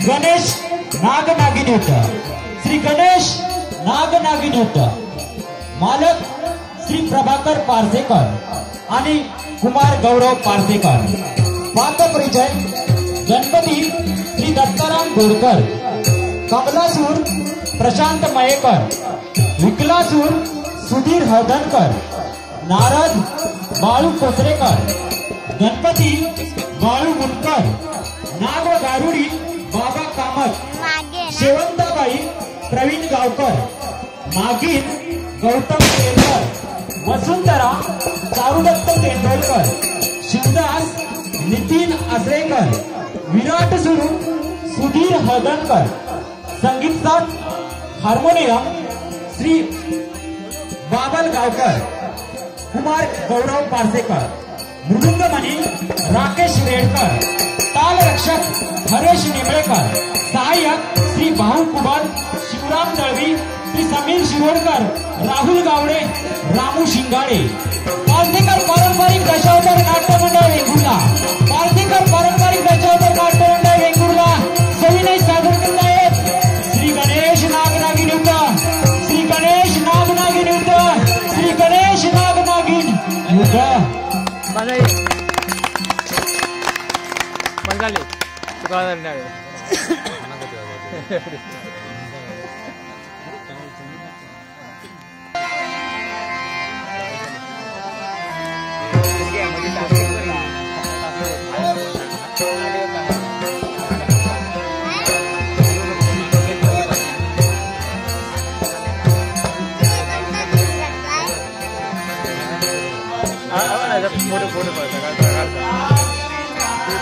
गणेश नागनागिनीयुक्त, श्री गणेश नागनागिनीयुक्त, मालक श्री प्रभाकर पारसेकर आणि कुमार गौरव पारसेकर. पात्रपरिचय गणपती श्री दत्ताराम गोडकर, कमलासूर प्रशांत मयेकर, विकलासूर सुधीर हळदणकर, नारद बाळू कोसरेकर, गणपती बाळू मुनकर, नाग व गारुडी बाबा कामत, शेवंताबाई प्रवीण गावकर, नागिन गौतम तेंडकर, वसुंधरा चारुदत्त तेंडोलकर, शिवदास नितीन आसरेकर, विराट सुरू सुधीर हळदणकर, संगीत साथ हार्मोनियम श्री बाबल गावकर, कुमार गौरव पारसेकर, मृदुंगमणी राकेश रेडकर, ताल रक्षक हरेश निंबळेकर, सहाय्यक श्री भाऊ कुबल, शिवराम दळवी, श्री समीर शिरोडकर, राहुल गावडे, रामू शिंगाडे. पारसेकर पारंपरिक दशावतार नाट्य मंडळ वेंगुर्ला, पारसेकर पारंपरिक दशावतार नाट्य मंडळ वेंगुर्ला सविनय सादर करत आहेत श्री गणेश नागनागिनीयुक्त, श्री गणेश नागनागिनीयुक्त, श्री गणेश नागनागिनीयुक्त. बंगाली फोटो फोटो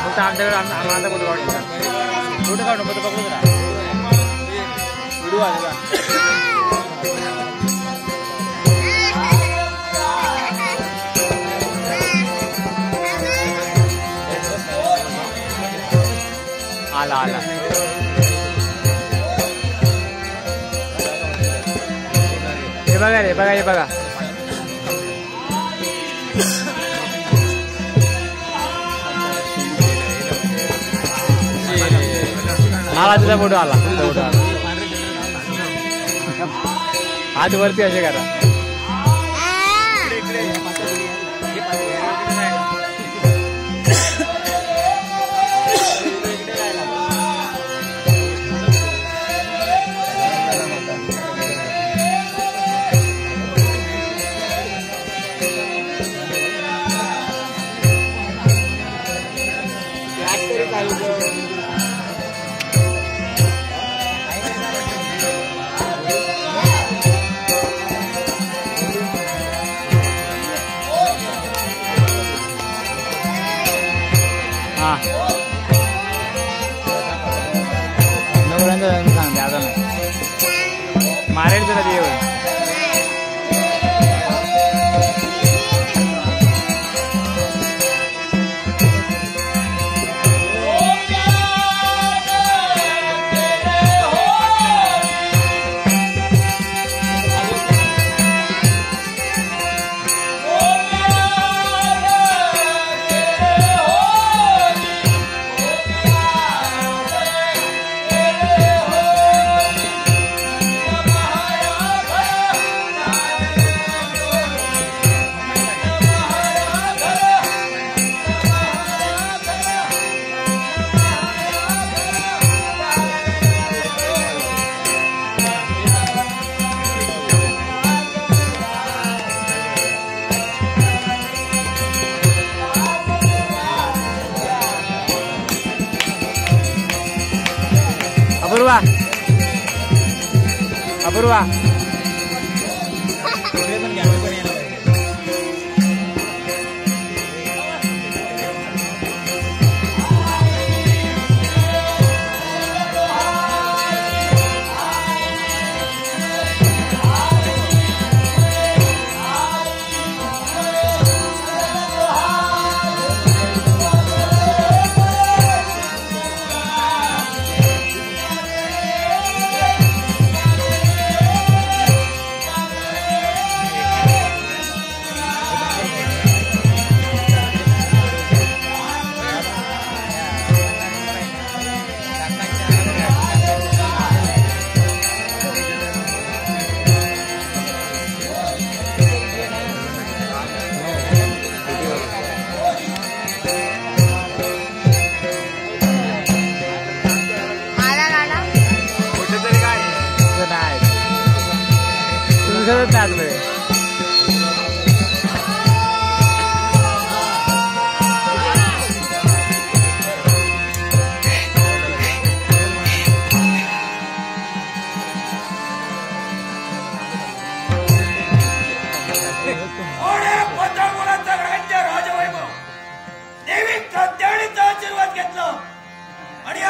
फक्त आमच्याकडे आम्हाला फोटो काढायचा, फोटो काढून फोटो पकडून व्हिडिओ आले आला आला. हे बघा रे बघा, हे बघा आला तुझा फोटो आला, फोटो आला. हात वरती असे करा. मारेल तुला ते अपूर्वा अपूर्वा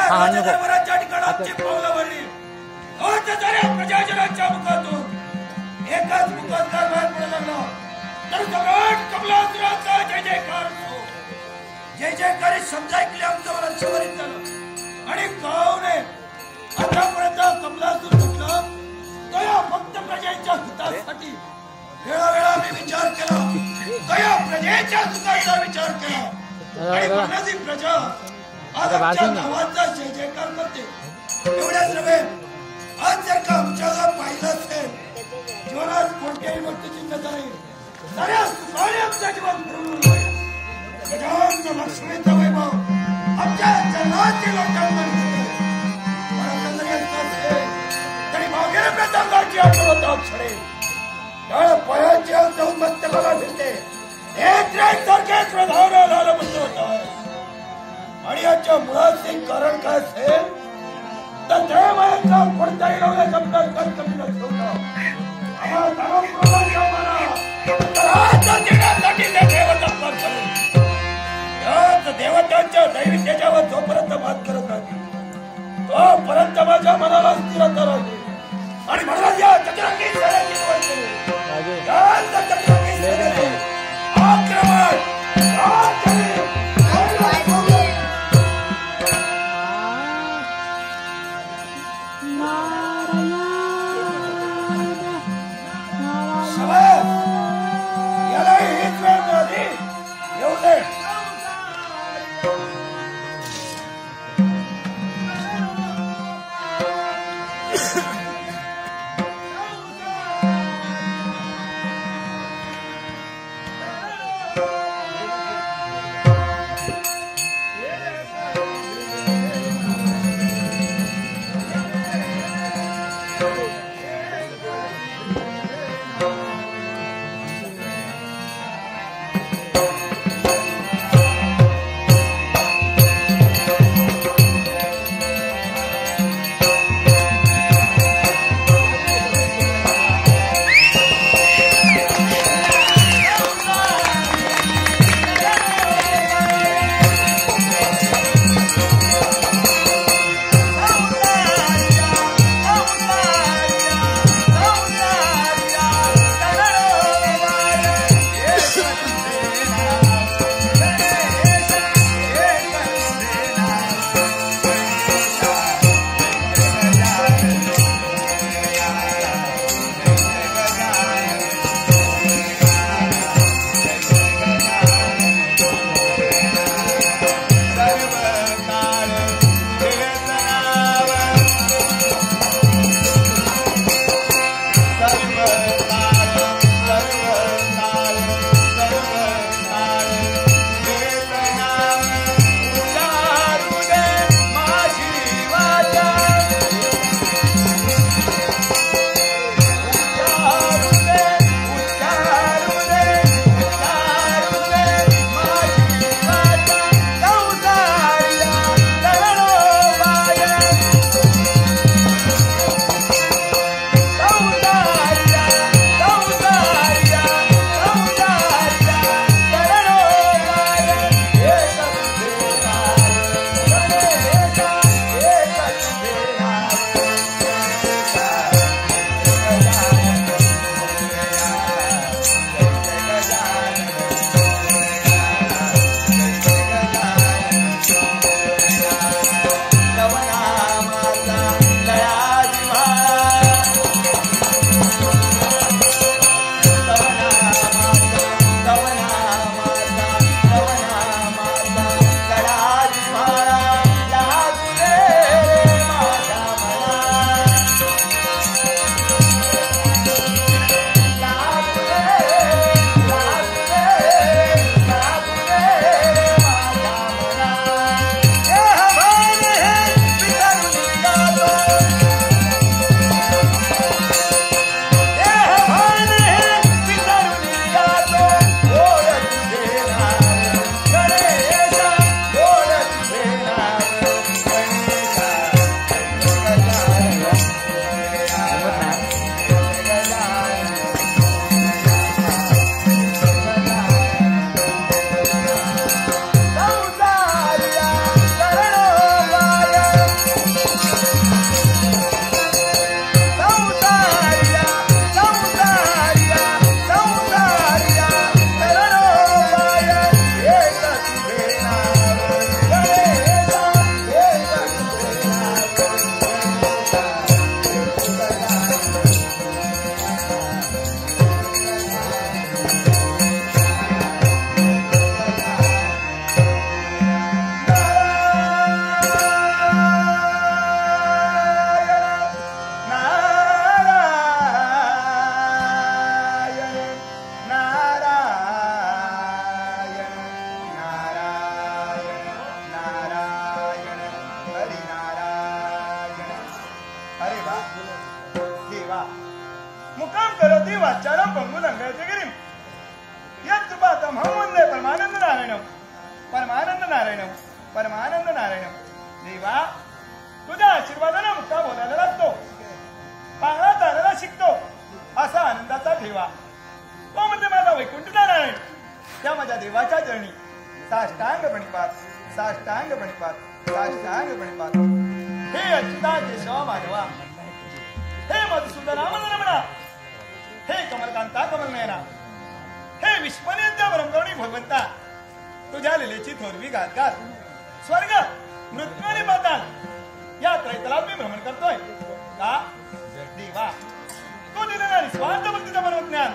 राजकारणाच्या ठिकाणाची पावलं वळली प्रजाजनाच्या मुखातून एकच मुखोद्गार बाहेर पडू लागला तर सम्राट कमलासुराचा जय जयकार असो. जय जयकारी शब्द ऐकले आमचं मन शवरित झालं आणि कळवणे आतापर्यंत कमलासूर म्हटलं तो या फक्त प्रजेच्या हितासाठी वेळोवेळा मी विचार केला, तो या प्रजेच्या सुखाचा विचार केला आणि म्हणूनच ही प्रजा आज आमच्या नावाचा जय जयकार करते. एवढ्याच नव्हे, आज जर का आमच्याला पाहिलं असेल जीवनात कोणत्याही गोष्टीची चिंता नाही, साऱ्या सुखाने आमचं जीवन भरून गजानन लक्ष्मीचा वैभव आमच्या जन्माची लोटांवर तरी मागे प्रसंगाची आठवण अक्षरे त्याला पयाची जाऊन मस्तकाला फिरते सारखे प्रधान लाल बंद होत आणि याच्या मुळाचे कारण काय असेल तर देवाचा कोणताही लोक शब्दात कमी नसतो. देवतांच्या दैवित्याच्यावर जोपर्यंत मात करत नाही तोपर्यंत माझ्या मनाला स्थिरता राहते आणि म्हणून या चतुरंगी सेनेची निवड केली. चतुरंगी सेनेचे आक्रमण मुकाम करोति वाचारम पंगु लंघयते गिरिम यत्कृपातम हम वंदे परमानंद नारायणम परमानंद नारायणम परमानंद नारायणम. देवा तुझ्या आशीर्वादाने मुक्का बोलायला लागतो, पांगळा चालायला शिकतो, असा आनंदाचा ठेवा. तो म्हणजे माझा वैकुंठ नारायण. त्या माझ्या देवाच्या चरणी साष्टांग प्रणिपात, साष्टांग प्रणिपात, साष्टांग प्रणिपात. हे अच्युता केशवा माधवा, हे मधुसूदना मदनमना, हे कमलकांता कमलनयना, हे विश्वनित्य ब्रह्मगौणी भगवंता, तुझ्या लिलेची थोरवी गात गात स्वर्ग मृत्यू आणि पाताळ या त्रैतलात मी भ्रमण करतोय. का देवा तू दिलेला निस्वार्थ भक्तीचं मनोज्ञान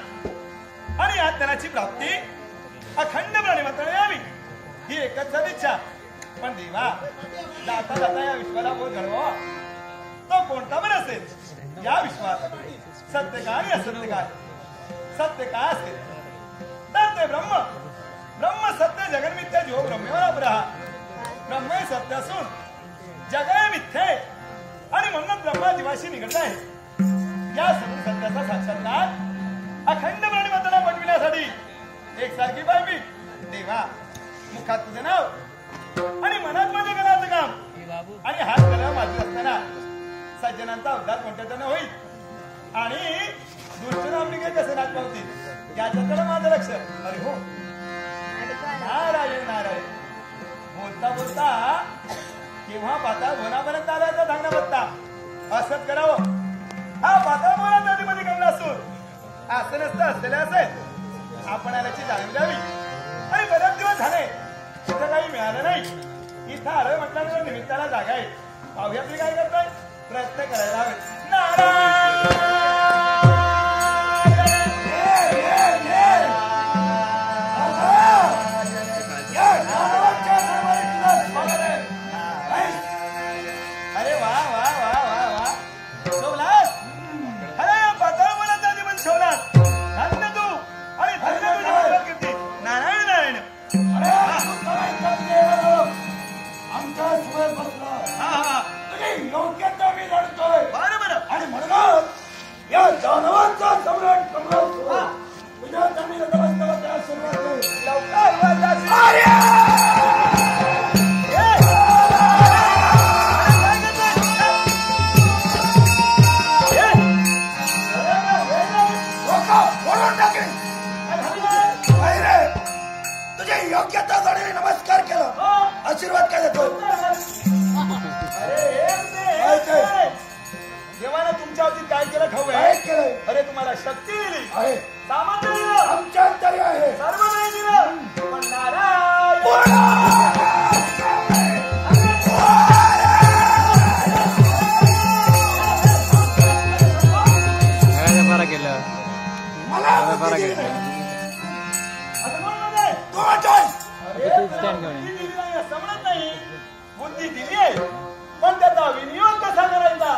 आणि या ज्ञानाची प्राप्ती अखंड प्राणिमात्र यावी ही एकच सदिच्छा. पण देवा जाता जाता या विश्वाला बोध घडवा. तो कोणता पण असेल या विश्वात सत्य काय आणि असत्य काय. सत्य काय असेल तर ते ब्रह्म, ब्रह्म सत्य जगन्मिथ्या जीव ब्रह्मेवर अपराहा. ब्रह्म हे सत्य असून जग हे मिथ्या आहे आणि म्हणून ब्रह्मा जीवाशी निगडीत आहे. या सर्व सत्याचा साक्षात्कार अखंड प्राणिमात्राला पटविण्यासाठी एकसारखी पाहिजे. देवा मुखात तुझं नाव आणि मनात माझ्या गणाचं काम आणि हात गळ्यावर माझी असताना सज्जनांचा उद्धार कोणत्याच्यानं होईल आणि दुष्टनामनिके कसे नाच पावतील याच्याकडे माझं लक्ष. अरे हो नारायण नारायण. बोलता बोलता केव्हा पाताळ भोनापर्यंत आलायचा धांगणा बत्ता. असंच करावं. हा पाताळ भोनाच्या अधिपती कमला असून असं नसतं असलेलं असेल. आपण आल्याची जाणीव द्यावी. आणि बरेच दिवस झाले तिथं काही मिळालं नाही. इथं आलोय म्हटल्यानंतर निमित्ताला जागा आहे. पाहूया आपली काय करतोय. प्रयत्न करायला हवे. नारायण आशीर्वाद काय देतो. देवाने तुमच्या बाबतीत काय केलं ठाऊक आहे. अरे तुम्हाला शक्ती दिली, सामर्थ्य दिलं, आमच्या अंतरी आहे, सर्व नाही दिलं. पण नारायण समजत नाही. बुद्धी दिली आहे पण त्याचा विनियोग कसा करायचा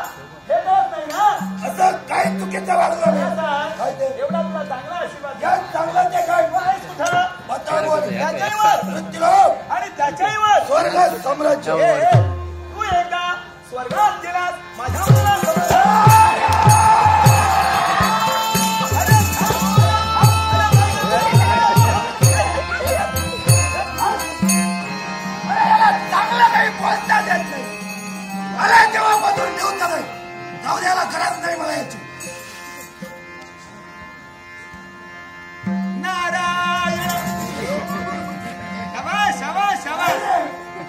हे कळत नाही ना. असं काही चुकीचं वागलं नाही. एवढा तुला चांगला आशीर्वाद चांगला ते काय त्याच्यावर आणि त्याच्यावर स्वर्ग साम्राज्य. तू एका स्वर्गात गेलास माझ्या मला तेव्हापासून ठेवून नाही. जाऊ द्यायला गरज नाही मला याची. नारायण शाबास शाबास शाबास.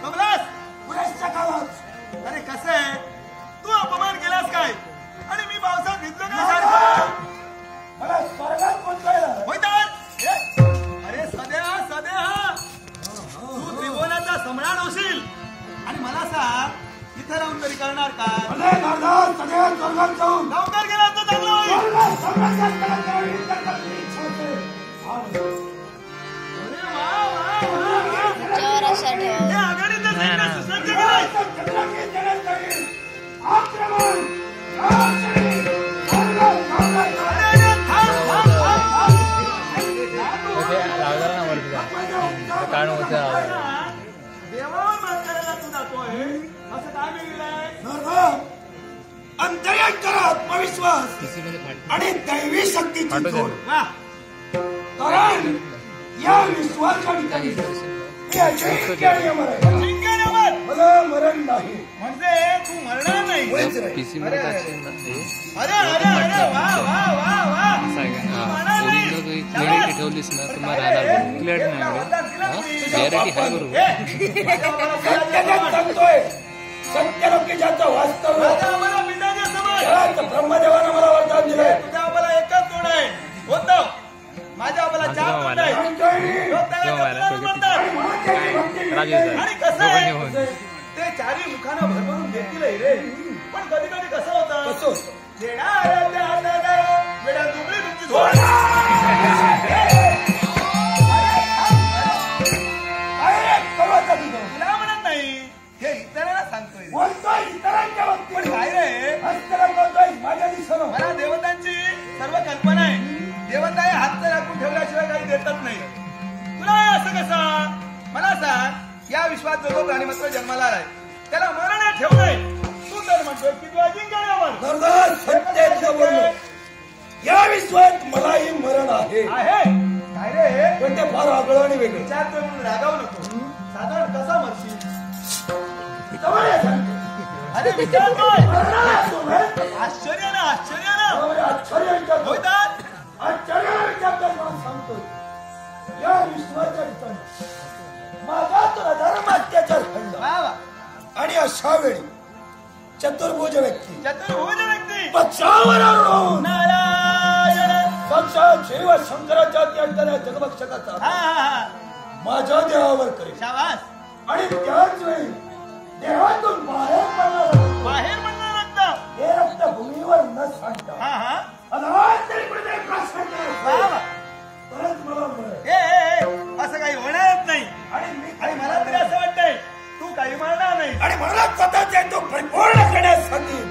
कमलास पुरेशच्या कामात. अरे कसं आहे तू अपमान केलास काय आणि मी पावसात भिजलो काय सारखं. मला स्वर्गात पोहोचवायला होतात. अरे सध्या सध्या तू त्रिभुवनाचा सम्राट होशील आणि मला सांग इथे राहून तरी करणार का. लवकर गेला तर चांगलं होईल. आघाडीचं सैन्य सुसज्ज केलंय. देवावर मात करायला तू जातोय असं काय मिळलंय. अंतर्यात करा आत्मविश्वास विश्वास आणि दैवी शक्तीची जोड. कारण या विश्वासाच्या ठिकाणी मी अजिंक्य आणि अमर आहे. अजिंक्य आणि अमर. मला मरण नाही. म्हणजे तू मरणार नाही. होयच रे. अरे अरे अरे वा वा वा वा. क्लिअरिटी ठेवलीस ना तुम्हाला राहणार क्लिअरिटी नाही क्लिअरिटी आहे बरोबर. सत्याने सांगतोय सत्यलोकी ज्याचं वास्तव आम्हाला पिताच्या समोर ब्रह्मदेवानं मला वरदान दिलंय. तुझ्या आम्हाला एकच तोड आहे होतं. माझ्या आम्हाला चार तोंड आहे. आणि कसं आहे ते चारी मुखानं भरभरून देखील रे. पण कधी कधी कसं होतं देणाऱ्याच्या हाताला वेळा दुबळी तुमची तुला म्हणत नाही हे इतरांना सांगतोय. बोलतोय इतरांच्या बाबतीत. पण काय रे हस्तला बोलतोय माझ्या दिसणं. मला देवतांची सर्व कल्पना आहे. देवता हे हात राखून ठेवल्याशिवाय काही देतच नाही. तुला असं कसं मला सांग. या विश्वात जो जो प्राणीमात्र जन्माला आलाय त्याला मरण ठेवलंय. तू तर म्हणतोय की तू अजिंक्य आणि सत्याचं बोलणं. या विश्वात मलाही मरण आहे. काय रे पण ते फार आगळं आणि वेगळं. विचारतोय म्हणून रागावू नको. साधारण कसा मरशील. अरे विचारतोय आश्चर्यानं आश्चर्य होतात. आश्चर्याला विचारतोय मला सांगतोय या विश्वाच्या ठिकाणी माझा तुला धर्म अत्याचार घडला. आणि अशा वेळी चतुर्भुज व्यक्ती पक्षावर आरोहून नारायण साक्षात शिव शंकराच्या त्या जगभक्षकाचा माझ्या देहावर करेल. शाबास. आणि त्याच वेळी देहातून बाहेर म्हणणार रक्त हे रक्त भूमीवर न सांडता परत मला मिळेल. असं काही होणारच नाही. आणि मला तरी असं वाटतंय तू काही म्हणणार नाही. आणि मला स्वतःचा तो परिपूर्ण करण्यासाठी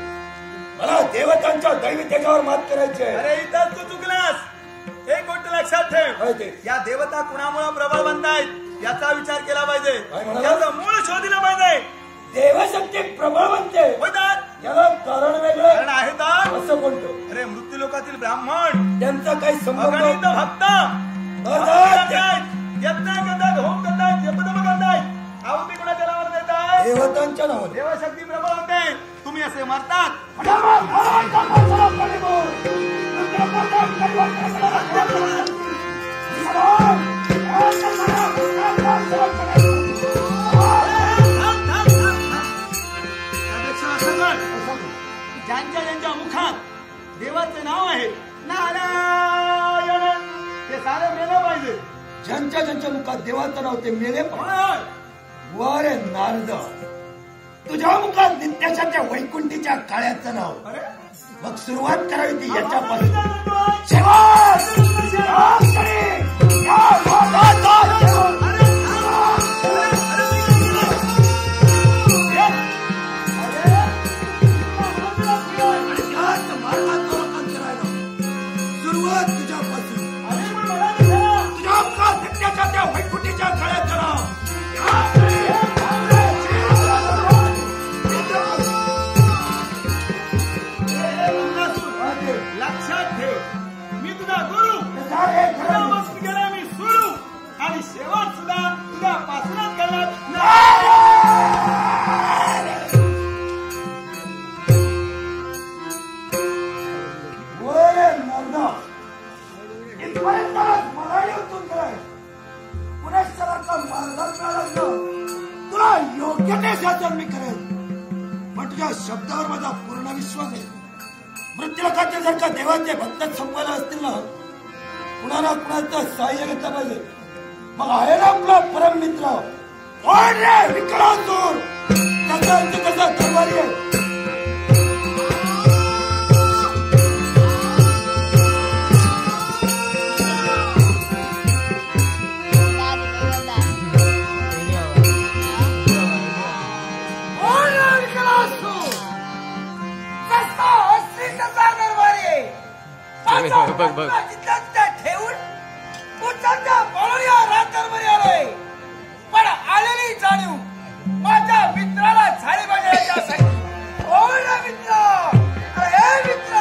मला देवतांच्या दैवितेच्यावर मात करायची आहे. अरे इथं तू चुकलास. एक गोष्ट लक्षात ठेव. या देवता कुणामुळे प्रबळ बनतायत याचा विचार केला पाहिजे. याचं मूळ शोधलं पाहिजे. देवशक्ती प्रबळ बनते याला कारण वेगळं कारण आहे तर असं बोलतो. अरे मृत्यू लोकातील ब्राह्मण त्यांचा काही संबंध भक्त यज्ञ करतात, होम करतात, जपतप करतात. आहुती कोणाच्या नावावर देतात? देवतांच्या नावावर. देवशक्ती प्रबळ होते. तुम्ही असे मरतात. ज्यांच्या ज्यांच्या मुखात देवाचं नाव आहे नारायण ते सारे मेलं पाहिजे. ज्यांच्या ज्यांच्या मुखात देवाचं नाव ते मेले पाहिजे. वारे नारद तुझ्या मुखात नित्याच्या त्या वैकुंठीच्या काळ्याचं नाव. मग सुरुवात करावी ती याच्यापासून. सुरुवात तुझ्यापासून. तुझ्या मुखात नित्याच्या त्या वैकुंठीच्या काळ्याचं नाव. लक्षात ठेव मी तुझा गुरु. तुझ्यापासून गेला मी सुरू आणि शेवट सुद्धा तुझ्यापासूनच करणार. मला येऊन कराय पुण्याचा मार्ग तुला योग्य ते शासन मी करेल. पण तुझ्या शब्दावर माझा पूर्ण विश्वास आहे. मृत्यूलोकाचे जर का देवाचे भक्त संपवायला असतील ना कुणाला कुणाचं सहाय्य घेतलं पाहिजे. मग आहे ना आपला परम मित्र कोण रे विक्रांतूर त्याचा दरबारी आहे. बघ ठेवून आलोय. पण आलेली जाणीव माझ्या मित्राला झाली पाहिजे. मित्र हे मित्र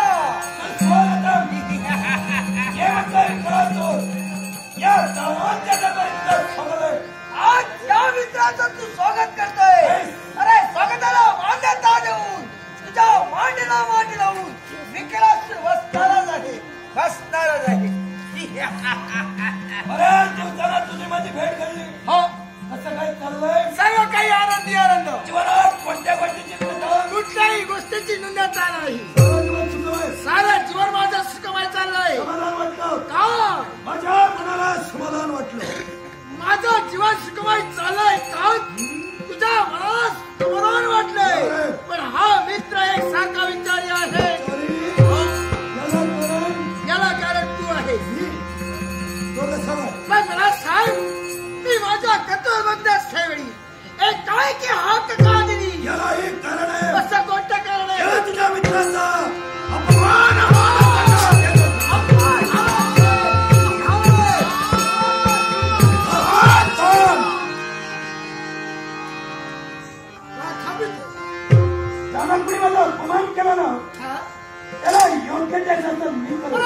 वाटेची निंदा नाही. जीवन सुखमय सारं जीवन माझं सुखमय चाललंय. समाधान वाटलं. का माझ्या मनाला समाधान वाटलं. माझं जीवन सुखमय चाललंय का तुझ्या मनाला समाधान वाटलंय. पण हा मित्र एक सारखा विचारी आहे. याला कारण तू आहे. पण मला सांग मी माझ्या कर्तव्याबद्दल त्यावेळी एक काय की हात का दिली याला एक कारण आहे. असं कोणतं कारण आहे. याला तुझ्या मित्राचा अपमान जाणकपणी माझा अपमान केला ना त्याला योग्य त्याच्यात मी करू.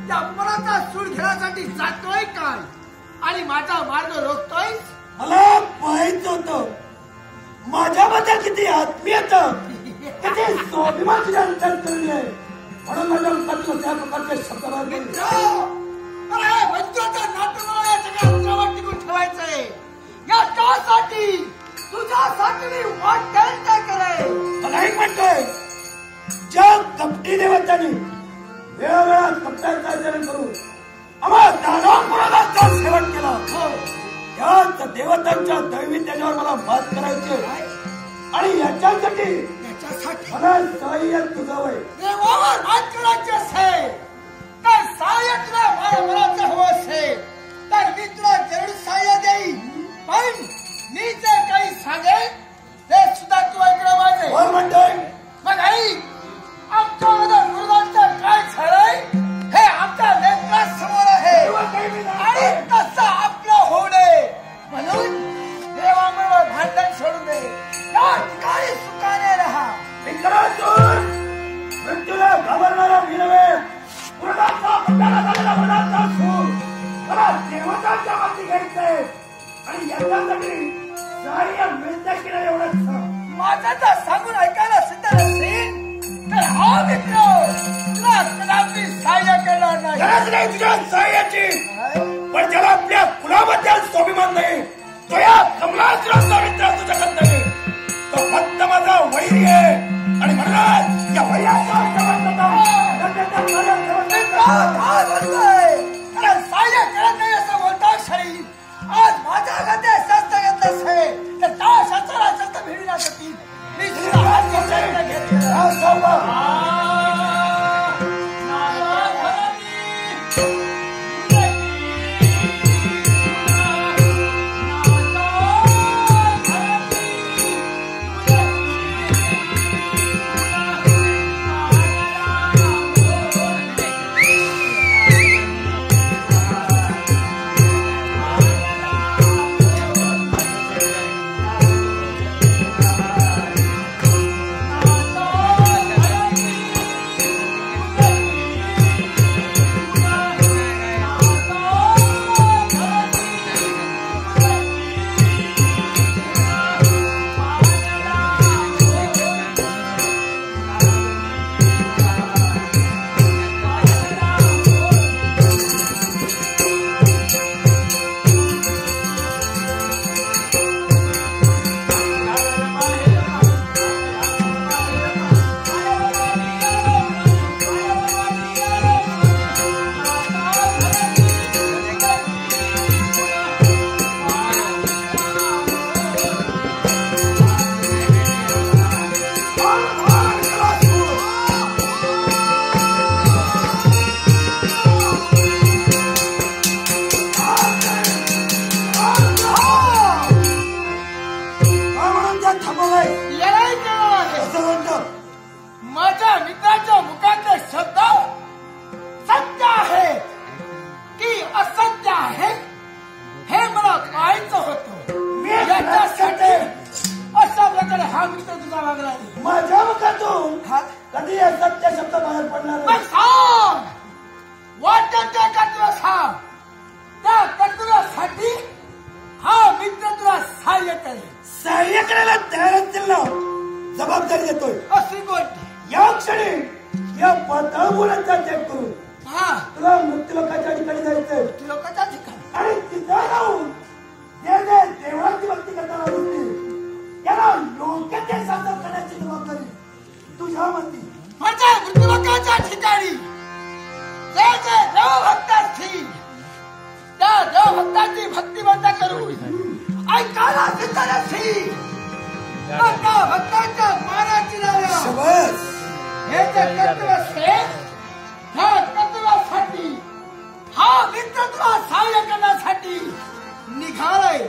त्या अपमानाचा सूड घेण्यासाठी जातोय काय आणि माझा मार्ग रोखतोय. मला पाहायचं होतं माझ्याबद्दल किती आत्मीयता किती स्वाभिमान तुझ्या अंतरात करली आहे. म्हणून माझ्या अंतरात त्या प्रकारचे शब्द बाहेर नाटकावर टिकून ठेवायचंय. या त्यासाठी तुझ्यासाठी मी वाट काय करे. मला एक म्हणतोय ज्या कपटी देवतांनी वेळोवेळा कपट्यांचा आचरण करून आम्हा दानवाचा सेवन केला त्याच देवतांच्या दैवी त्याच्यावर मला मात करायचे आणि याच्यासाठी मला सहाय्य तुझं वय देवावर मात करायचे असेल तर सहाय्य तुला माझ्या मनाचं हवं असेल तर मी तुला जरूर सहाय्य देईन. पण मी जे काही सांगेन ते सुद्धा तू ऐकलं पाहिजे. कोण म्हणतोय मग आई आमच्या मुलांचं काय झालंय हे आमच्या नेत्रासमोर आहे आणि तसं आपलं होऊ नये म्हणून देवाबरोबर भांडण सोडून दे. या ठिकाणी सुखाने राहा. मृत्यूला घाबरणारा मी नव्हे. पुरणाचा आपल्याला झालेला मनाचा सूर मला देवतांच्या हाती घ्यायचंय आणि याच्यासाठी सहाय्य मिळतं की नाही एवढंच माझं तर सांगून ऐकायला सिद्ध नसेल तर हा मित्र तुला कदापि सहाय्य करणार नाही. गरज नाही तुझ्या सहाय्याची. पण ज्याला आपल्या कुलाबद्दल स्वाभिमान नाही तो या कमलासुराचा मित्र असू शकत नाही. तो फक्त माझा वैरी आहे आणि म्हणून या वैराच्या सहाय्य करत नाही असं बोलता क्षणी आज माझ्या घरात शस्त्र घेतलं असेल तर त्या शस्त्राला शस्त्र भिडण्यासाठी मी तुझा हात घेतला. माझ्या मित्राच्या मुखातले शब्द सत्य आहे की असत्य आहे हे मला पाहायचं होतं. याच्यासाठी अशा प्रकारे हा मित्र तुझा वागला. माझ्या मुखातून कधी असत्य शब्द बाहेर पडणार पण सांग वाटत त्या कर्तव्य सांग. त्या कर्तव्यासाठी हा मित्र तुला सहाय्य करेल. सहाय्य करायला तयार असतील ना जबाबदारी देतोय. अशी गोष्ट या क्षणी या पातळ मुलांचा त्याग करून तुला मृत्यूलोकाच्या ठिकाणी जायचंय. लोकांच्या ठिकाणी आणि तिथं जाऊन जे देवाची भक्ती करताना ऐकायला सिद्धार्थी आता भक्तांच्या मानाची लावल्या शबास. हे जे तत्व श्रेष्ठ ह्या तत्वासाठी हा मित्र तुला सहाय्य करण्यासाठी निघालाय.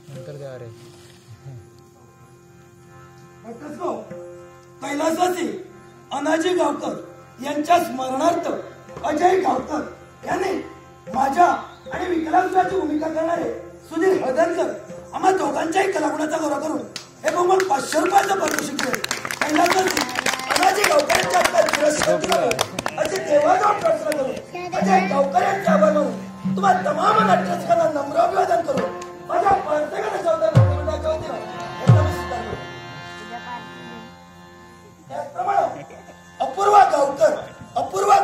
नंतर द्या रे. कैलासवासी अनाजी गावकर यांच्या स्मरणार्थ अजय गावकर यांनी माझ्या आणि विकलांगाची भूमिका करणारे सुधीर हळदणकर आम्हा दोघांच्याही कलागुणाचा गौरव करून हे बंबल 500 रुपयाचं पारितोषिक दिले. कैलासवासी अनाजी गावकरांच्या हातला तिरस्कार करावे अशी देवाजवळ प्रार्थना करून अजय गावकर यांच्या आभार मानून तुम्हाला तमाम नाट्यरसिकांना नम्र अभिवादन करून माझ्या प्रत्येकाने सावधान मंडळाच्या वतीनं हे नमस्कार करतो. त्याचप्रमाणे अपूर्वा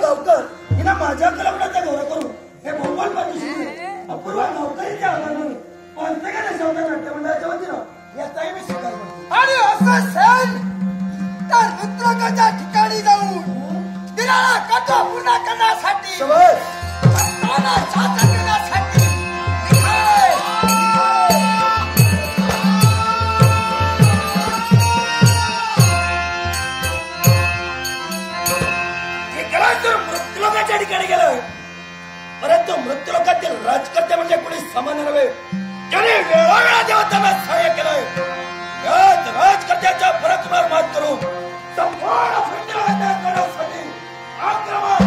गावकर हिला माझ्या कलागुणाचा गौरव करून हे बहुमान पारितोषिक दिले. अपूर्वा गावकरीच्या आभार मानून प्रत्येकाने सावधान नाट्य मंडळाच्या वतीनं याचाही मी स्वीकार करतो. आणि असं असेल तर मित्राच्या ठिकाणी जाऊन दिलेला कथा पूर्ण करण्यासाठी भक्तांना शासन करण्यासाठी निघाय. मृत्यूलोकाच्या ठिकाणी गेलं परंतु मृत्यूलोकातील राजकर्ते म्हणजे कोणी सामान्य नव्हे. ज्याने वेळोवेळा देवतांना सहाय्य केलंय याच राजकर्त्याच्या पराक्रमावर मात करून संपूर्ण पृथ्वीला करण्यासाठी आक्रमण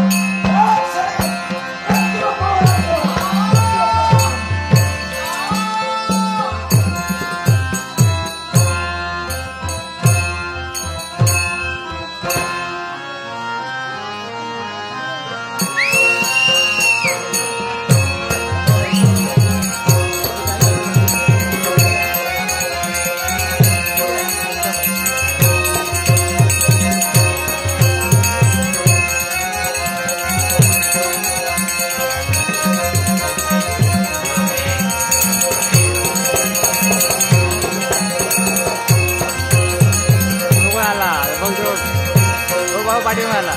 पाठीमागे आला.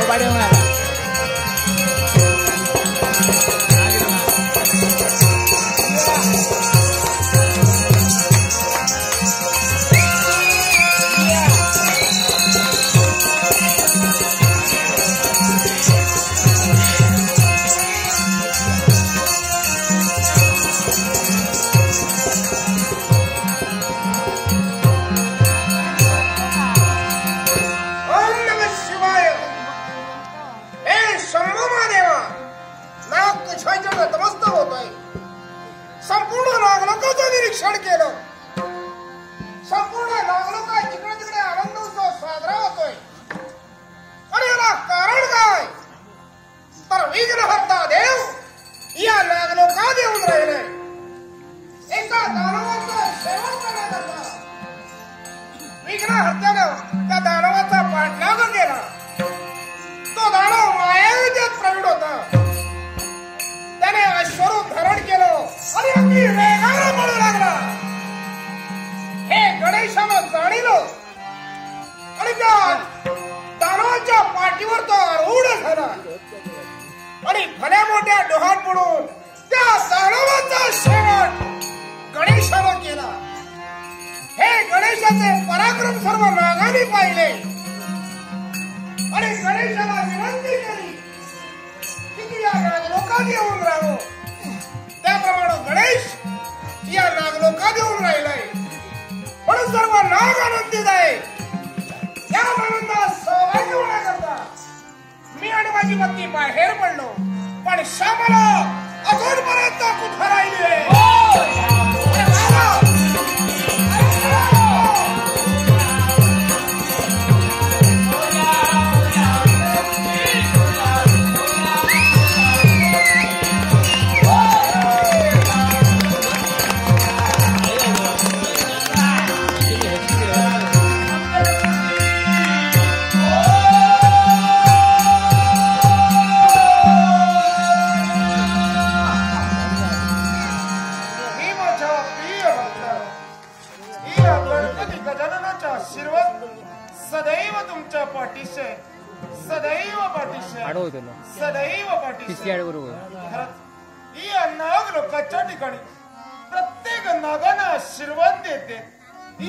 पाठीमागे आला. त्या दानवाचा पाठलाग केला. तो दानव मायाविद्येत प्रवीण होता. त्याने अश्वरूप धारण केलं आणि अगदी वेगाने पळू लागला. हे गणेशानं जाणीलं आणि त्या दानवाच्या पाठीवर तो आरूढ झाला आणि भल्या मोठ्या डोहात पडून त्या दानवाचा शेवट गणेशानं केला. हे गणेशाचे पराक्रम सर्व नागांनी पाहिले आणि गणेशाला विनंती केली की या नागलोकात येऊन राहावं. त्याप्रमाणे गणेश या नागलोकात येऊन राहिलाय म्हणून सर्व नाग आनंदित आहे. या आनंदात सहभागी होण्याकरता मी आणि माझी पत्नी बाहेर पडलो. पण श्यामला अजूनपर्यंत कुठं राहिली आहे. सदैव पाठीशी सदैव पाठीशी बरोबर. नागलोकाच्या ठिकाणी प्रत्येक नागांना आशीर्वाद देते.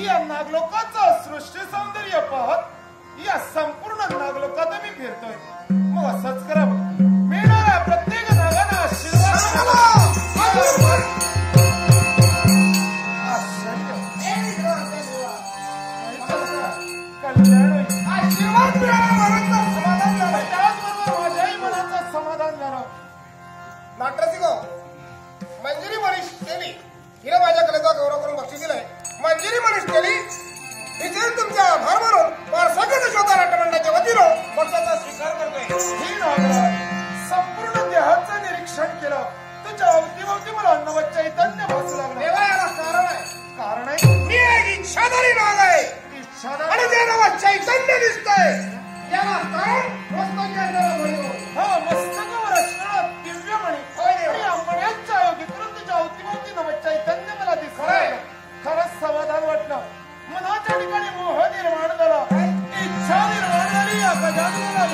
या नागलोकाचं सृष्टी सौंदर्य पाहत या संपूर्ण नागलोकात मी फिरतोय. मग असंच करावं. मिळणारा प्रत्येक नागांना आशीर्वाद आशीर्वाद मिळाला मनाचं समाधान झालं. त्याचबरोबर माझ्याही मनाचं समाधान झालं. नाटराजी मंजिरी मनीष केली हिने माझ्या कलेचा गौरव करून बक्षीस दिलंय. मंजिरी मनीष केली हिचे तुमच्या आभार मानून वारसागत यशोदा नाट्यमंडळाच्या वतीनं बक्षाचा स्वीकार करतोय. ही नागराज संपूर्ण देहाचं निरीक्षण केलं. तुझ्या अवतीभोवती मला नवं चैतन्य भासू लागलं. देवा याला कारण आहे. कारण आहे मी एक इच्छाधारी नाग आहे आणि ते नवं चैतन्य दिसतंय. याला कारण मस्तकावर असणारा दिव्यमणी आणि अंबण्याच्या योगीकडून तुझ्या अवतीभोवती नवं चैतन्य मला दिसलं. खरंच समाधान वाटलं. मनाच्या ठिकाणी मोह निर्माण झाला. इच्छा निर्माण झाली. या गजाननाला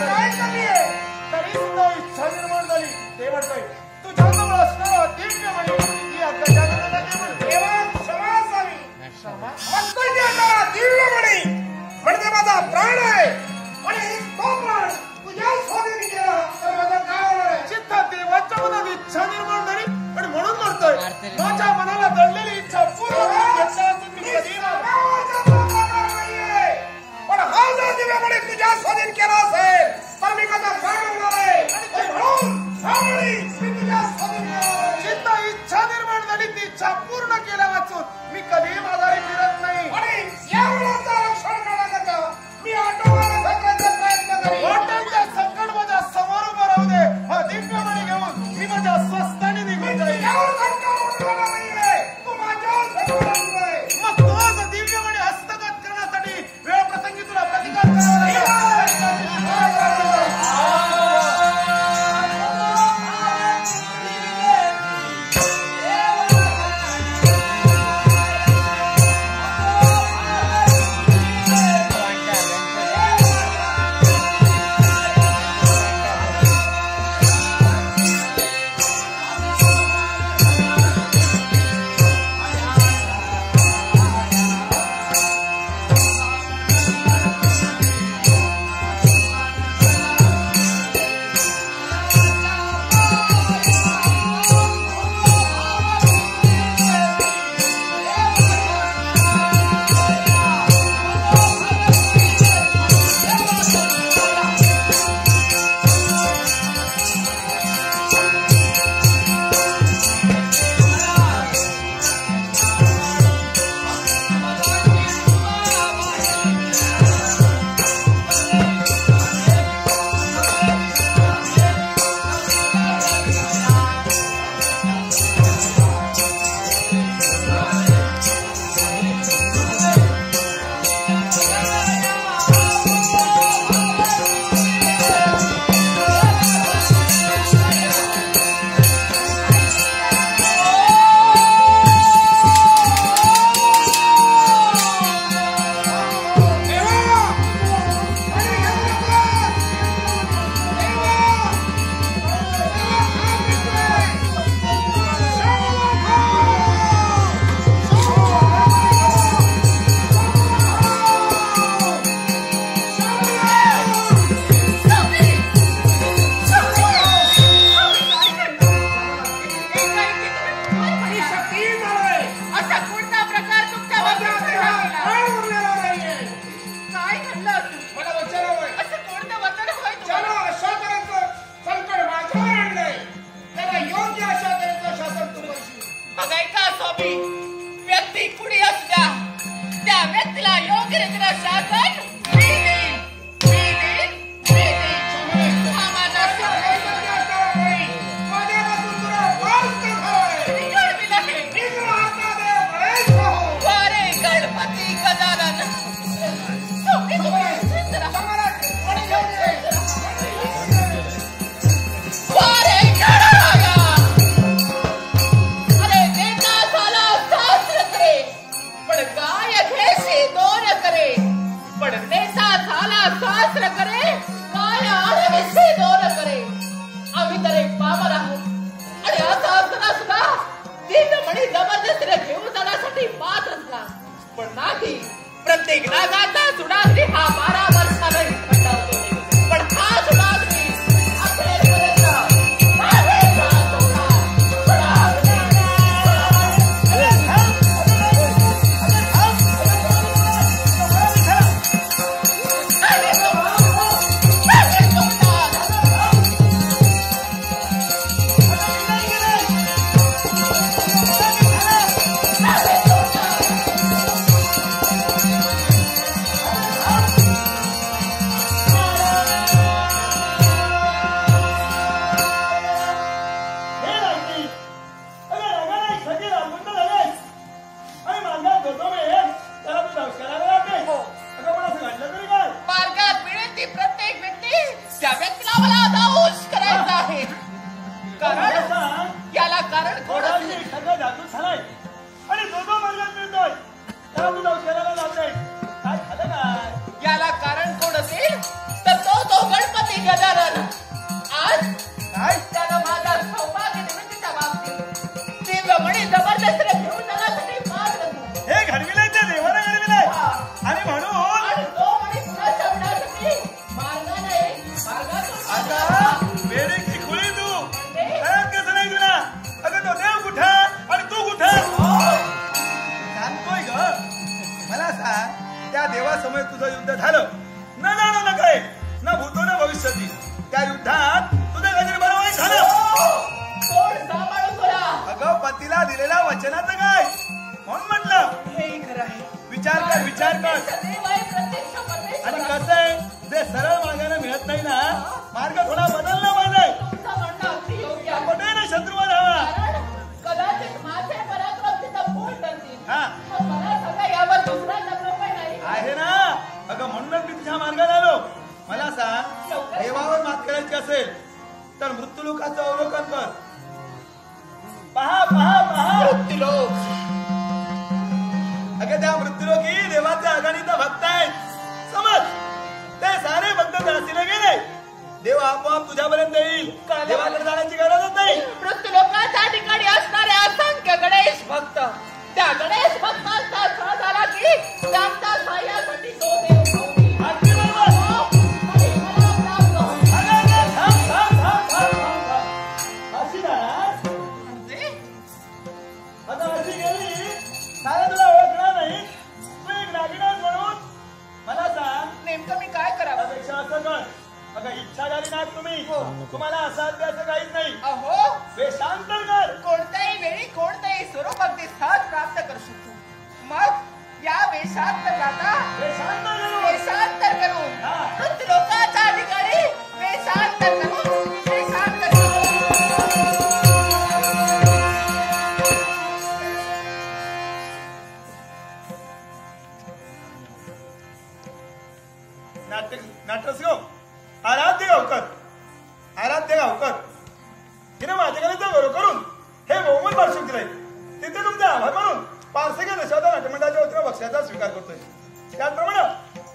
काय कमी आहे तरी सुद्धा इच्छा निर्माण झाली. ते म्हणतोय तुझ्याजवळ असणारा दिव्यमणी या गजाननाला दे म्हणतो. क्षमा असावी. क्षमा मस्तकी असणारा दिव्यमणी म्हणजे माझा प्राण आहे आणि तो प्राण तुझ्या स्वाधीन केला तर माझं काय होणार आहे. चित्त देवाच्या मनात इच्छा निर्माण झाली आणि म्हणून म्हणतोय माझ्या मनाला दडलेली इच्छा पूर्ण पण हा जर दिव्यमणी तुझ्या स्वाधीन केला असेल तर मी माझा प्राण होणार आहे. मी तुझ्या स्वाधीन चित्त इच्छा निर्माण झाली. ती इच्छा पूर्ण केल्या वाचून मी कधीही माघारी फिरत नाही. आणि या मुलाचं रक्षण करण्याचा मी आटोमाला सगळ्याचा प्रयत्न करेन. हॉटेलच्या संकट माझ्या समोर उभं राहू दे. हा दिव्यमणी घेऊन मी माझ्या स्वस्थाने निघून जाईल. तू माझ्या मग तो आज दिव्यमणी हस्तगत करण्यासाठी वेळ प्रसंगी तुला प्रतिकार करावा लागेल. व्यक्ती कुणी असू द्या त्या व्यक्तीला योग्य रीतीने शासन हा माझा वारे गणपती गजानन वारे गणराया अरे देता झाला शास्त्र करे पण काय घेशी दोन करे पण पण नाही, प्रत्येक नागाचा सुडाग्री हा 12 वर्षांनी थंडावतो. पण हा सुडाग्री अखेरपर्यंत मागेचा तोडा सुडाग्री. मार्गात मिळेल ती प्रत्येक व्यक्ती त्या व्यक्तीला मला दाऊस करायचा आहे. कारण याला कारण कोण असेल? सगळं जादू झालाय आणि जो मार्गात मिळतोय त्याला तू दौशाला लावलंय. काय झालं काय? याला कारण कोण असेल तर तो गणपती गजानन. आज काय त्यानं माझ्या सौभाग्य निमित्ताच्या बाबतीत दिव्यमणी जबरदस्तीने घेऊन जाण्यासाठी मार्ग हे घडविलंय ते देवानं घडविलंय आणि म्हणून आणि तो मणी पुन्हा शोधण्यासाठी मार्गाने मार्गातून आता वेळेची खुळी तू कळत कसं नाही तुला? अगं तो देव कुठं आणि तू कुठं? सांगतोय ग मला सांग, त्या देवासमोर तुझं युद्ध झालं न जाणं न काय न भूतो न भविष्यती. त्या युद्धात तुझं काहीतरी बरोबर झालं. कोण सांभाळून तुला? अगं पतीला दिलेल्या वचनाचं काय म्हणून म्हटलं हेही खरं आहे. विचार कर विचार कर. सदैव आहे प्रत्यक्ष परमेश्वर. आणि कसं आहे, जे सरळ मार्गाने मिळत नाही ना, मार्ग थोडा बदलला पाहिजे. तुमचं म्हणणं अगदी योग्य आहे. पटे ना शत्रुवाद हवा. कारण कदाचित माझे पराक्रम तिथं फोड करतील. हा मग मला सगळं यावर दुसरा लग्न पण नाही. आहे ना. अगं म्हणूनच मी तुझ्या मार्गाला आलो. मला सांग, देवावर मात करायची असेल तर मृत्यूलोकाचं अवलोकन कर. पहा पहा पहा मृत्यूलोक. अगं त्या मृत्यूलोकी देवाच्या अगणित भक्त आहेत. समज ते सारे भक्त दासीला गेले, देव आपोआप तुझ्यापर्यंत येईल. देवाकडे जाण्याची गरजच नाही. मृत्यूलोकाच्या ठिकाणी असणारे असंख्य गणेश भक्त, त्या गणेश भक्तांचा सण झाला की त्यांच्या सहाय्यासाठी तो देव धावतील. अगदी बरोबर. आणि मला प्राप्त होईल. अगं, थांब, थांब, थांब, थांब, थांब, थांब. अशी नाराज? म्हणजे आता अशी गेली, सारा तुला ओळखणार नाही. तू एक नागिन आहेस म्हणून. मला सांग, नेमकं मी काय करावं? त्यापेक्षा असं कर. अगं इच्छा झाली ना तुम्ही, तुम्हाला असाध्याचं काहीच नाही. अहो, वेशांतर कर. कोणत्याही वेळी कोणत्याही स्वरूप अगदी सहज प्राप्त करू शकतो. मग या वेशांतराचा वेशांतर करू. वेशांतर करून हा. मृत्यूलोकाच्या ठिकाणी वेशांतर करून वेशांतर करून नाट्यसिंह आराध्य गावकर, आराध्य गावकर हिने माझ्याकडे गौरव करून हे बहुमत पार्श्व दिलंय. तिथे तुमचे आभार म्हणून पारसेकर दशावतार नाट्यमंडळाच्या वतीनं बक्षाचा स्वीकार करतोय. त्याचप्रमाणे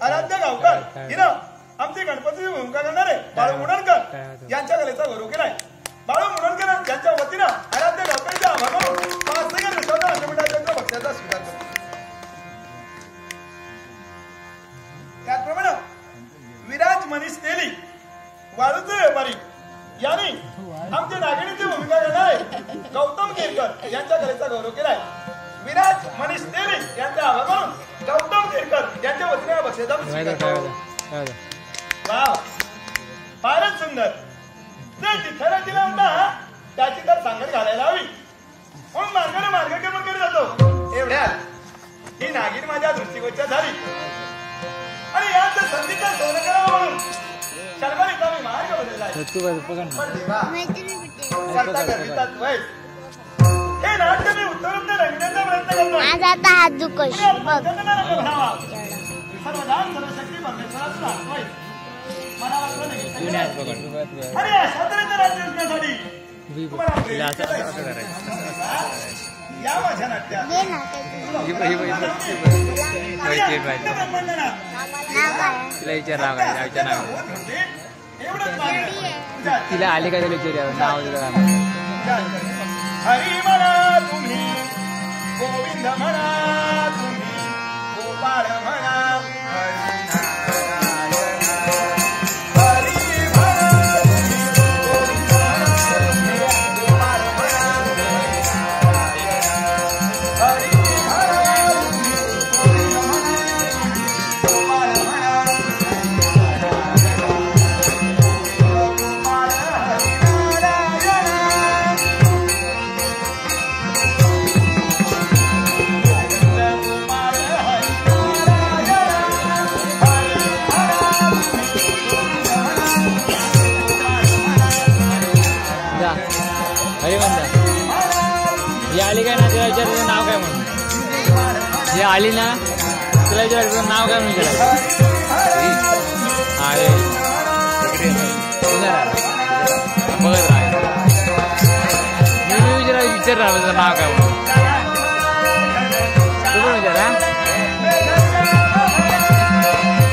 आराध्य गावकर हिनं आमचे गणपतीची भूमिका करणारे बाळू मुनणकर यांच्या कलेचा गौरव केलाय. बाळू मुनणकर यांच्या वतीनं आराध्य गावकरचे आभार म्हणून पारसेकर दशावतार नाट्यमंडळाच्या वतीनं बक्षाचा स्वीकार करतोय. त्याचप्रमाणे विराज मनीष तेली वाळूचे व्यापारी यांनी आमच्या नागिणीची भूमिका करणारे गौतम केरकर यांच्या कलेचा गौरव केलाय. विराज मनीष तेली यांचे आभार मानून गौतम केरकर यांच्या वतीने बक्षिसाचा स्वीकार करतो. वाव, फारच सुंदर. जे जिथं दिला होता त्याची तर सांगड घालायला हवी म्हणून मार्गाने मार्गक्रमण करत जातो. एवढ्यात ही नागिन माझ्या दृष्टिगोचर झाली आणि याच संधीचा सोनं करावं म्हणून शर्मारीचा मी मार्ग बदललाय. पण देवा, करता गरजेचाच वय. हे नाट्य मी उत्तरोत्तर रंगण्याचा प्रयत्न करतो. माझा आता हात दुखश बघ. सर्वदान सर्वशक्ती परमेश्वराचं नाव होय. मला वाटलं नाही. अरे अशा तऱ्हेचं राज्य असण्यासाठी तुम्हाला प्रेरित केलंय. या माझ्या नाट्यात दे ना ते ब्रह्मांडना तिला आली का त्याला नाव हरी म्हणा तुम्ही, गोविंद म्हणा तुम्ही, ही आली काय ना तिला विचार तुझं नाव काय म्हणून ही आली ना तिला विचार तुझं नाव काय म्हणून विचार हा बघत राहा मी विचार राहा तुझं नाव काय म्हणून तू पण विचार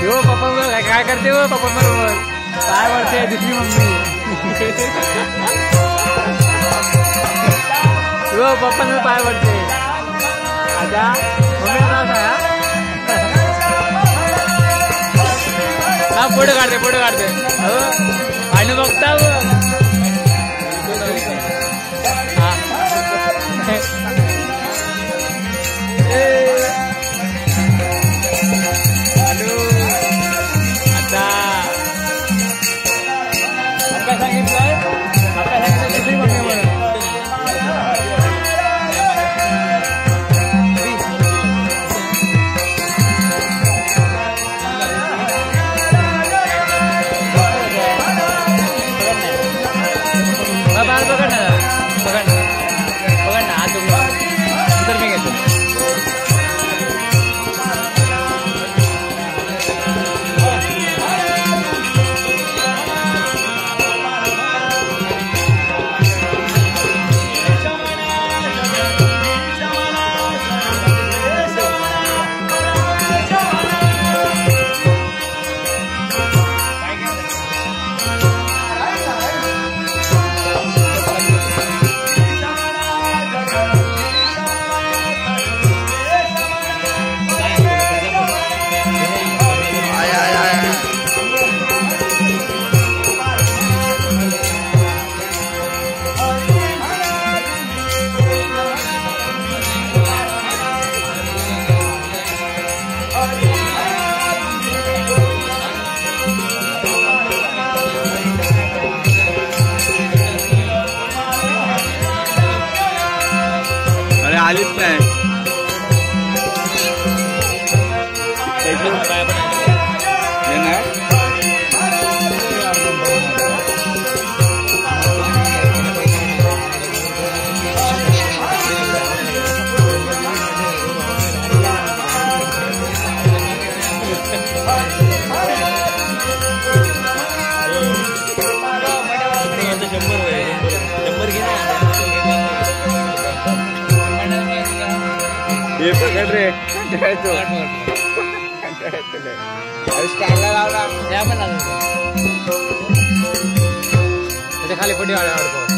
हो पप्पा काय करते हो पप्पा बरोबर काय वाटते दुसरी मम्मी हो पप्पा मी पाय पडते आता मम्मी नाव सांगा फोटो काढते हो आणि बघता आलीच नाही ये पकड रे स्टँडला लावला त्या पण त्याच्या खाली पट्टी वाढ